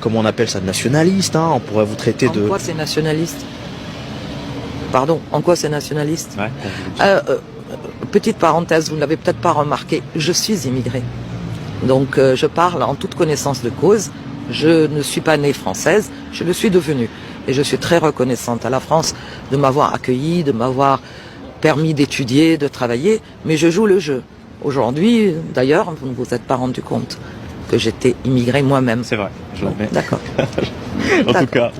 comment on appelle ça, nationaliste, hein, on pourrait vous traiter de... En quoi c'est nationaliste? Pardon, en quoi c'est nationaliste? Ouais, Petite parenthèse, vous ne l'avez peut-être pas remarqué, je suis immigrée. Donc je parle en toute connaissance de cause. Je ne suis pas née française, je le suis devenue. Et je suis très reconnaissante à la France de m'avoir accueillie, de m'avoir permis d'étudier, de travailler. Mais je joue le jeu. Aujourd'hui, d'ailleurs, vous ne vous êtes pas rendu compte que j'étais immigrée moi-même. c'est vrai, je l'admets. D'accord. En tout cas...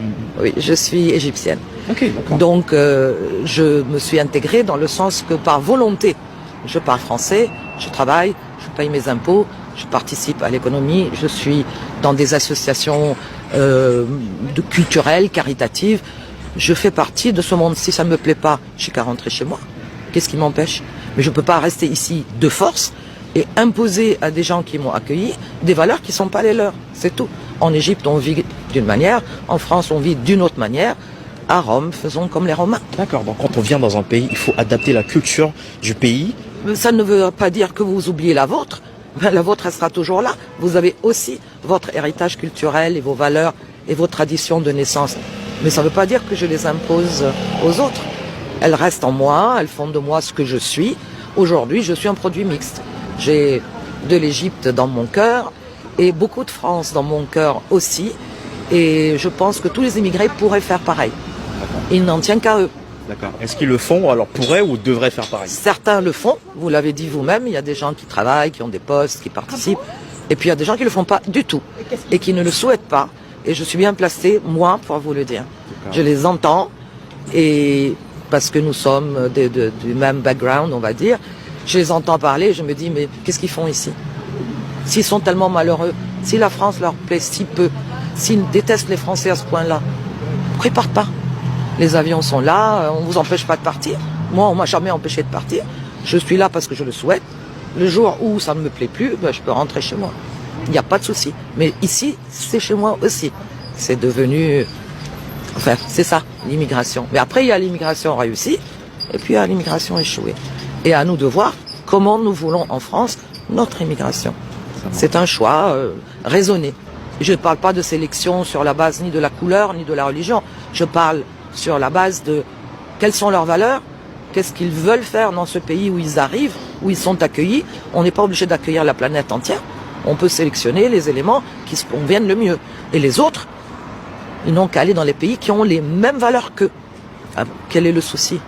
Oui, je suis égyptienne. Ok, d'accord. Donc je me suis intégrée dans le sens que par volonté, je parle français, je travaille, je paye mes impôts, je participe à l'économie, je suis dans des associations culturelles, caritatives. Je fais partie de ce monde. Si ça ne me plaît pas, je n'ai qu'à rentrer chez moi. Qu'est-ce qui m'empêche? Mais je ne peux pas rester ici de force et imposer à des gens qui m'ont accueilli des valeurs qui ne sont pas les leurs. C'est tout. En Égypte, on vit d'une manière. En France, on vit d'une autre manière. À Rome, faisons comme les Romains. D'accord, donc quand on vient dans un pays, il faut adapter la culture du pays. Ça ne veut pas dire que vous oubliez la vôtre. La vôtre, elle sera toujours là. Vous avez aussi votre héritage culturel et vos valeurs et vos traditions de naissance. Mais ça ne veut pas dire que je les impose aux autres. Elles restent en moi, elles font de moi ce que je suis. Aujourd'hui, je suis un produit mixte. J'ai de l'Égypte dans mon cœur et beaucoup de France dans mon cœur aussi. Et je pense que tous les immigrés pourraient faire pareil. Il n'en tient qu'à eux. D'accord. Est-ce qu'ils le font, alors pourraient ou devraient faire pareil? Certains le font, vous l'avez dit vous-même, il y a des gens qui travaillent, qui ont des postes, qui participent. Et puis il y a des gens qui ne le font pas du tout et qui ne le souhaitent pas. Et je suis bien placée, moi, pour vous le dire. Je les entends et parce que nous sommes du même background, on va dire. Je les entends parler et je me dis, mais qu'est-ce qu'ils font ici? S'ils sont tellement malheureux, si la France leur plaît si peu, s'ils détestent les Français à ce point-là, pourquoi ils partent pas? Les avions sont là, on ne vous empêche pas de partir. Moi, on ne m'a jamais empêché de partir. Je suis là parce que je le souhaite. Le jour où ça ne me plaît plus, ben, je peux rentrer chez moi. Il n'y a pas de souci. Mais ici, c'est chez moi aussi. C'est devenu... Enfin, c'est ça, l'immigration. Mais après, il y a l'immigration réussie et puis il y a l'immigration échouée. Et à nous de voir comment nous voulons en France notre immigration. C'est un choix raisonné. Je ne parle pas de sélection sur la base ni de la couleur ni de la religion. Je parle sur la base de quelles sont leurs valeurs, qu'est-ce qu'ils veulent faire dans ce pays où ils arrivent, où ils sont accueillis. On n'est pas obligé d'accueillir la planète entière. On peut sélectionner les éléments qui se conviennent le mieux. Et les autres, ils n'ont qu'à aller dans les pays qui ont les mêmes valeurs qu'eux. Quel est le souci?